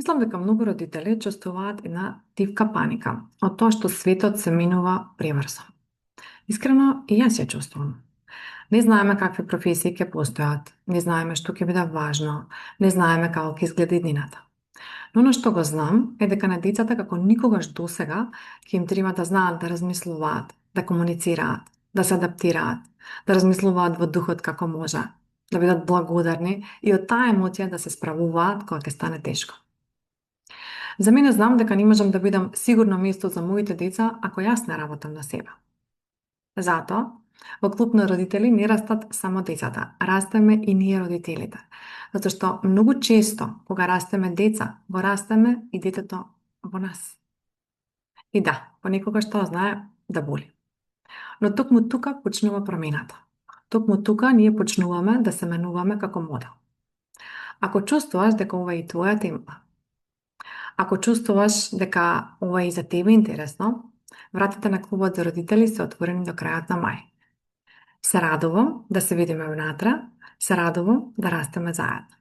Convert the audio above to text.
Мислам дека многу родители чувствуваат една тивка паника од тоа што светот се минува преврзо. Искрено, и јас ја чувствувам. Не знаеме какви професии ќе постојат, не знаеме што ќе биде важно, не знаеме како ќе изгледа иднината. Но оно што го знам е дека на децата како никогаш досега ќе им треба да знаат да размислуваат, да комуницираат, да се адаптираат, да размислуваат во духот како може, да бидат благодарни и од таа емоција да се справуваат кога ќе стане тешко. За мене знам дека не можам да бидам сигурно место за моите деца ако јас не работам на себе. Затоа, во клуб на родители не растат само децата, растеме и ние родителите. Затоа што многу често, кога растеме деца, го растеме и детето во нас. И да, понекогаш тоа знае да боли. Но токму тука почнува промената. Токму тука ние почнуваме да се менуваме како модел. Ако чувствуваш дека ова е и твоја тема, ако чувствуваш дека ова е и за тебе интересно, вратите на клубот за родители се отворени до крајот на мај. Се радувам да се видиме внатре, се радувам да растеме заедно.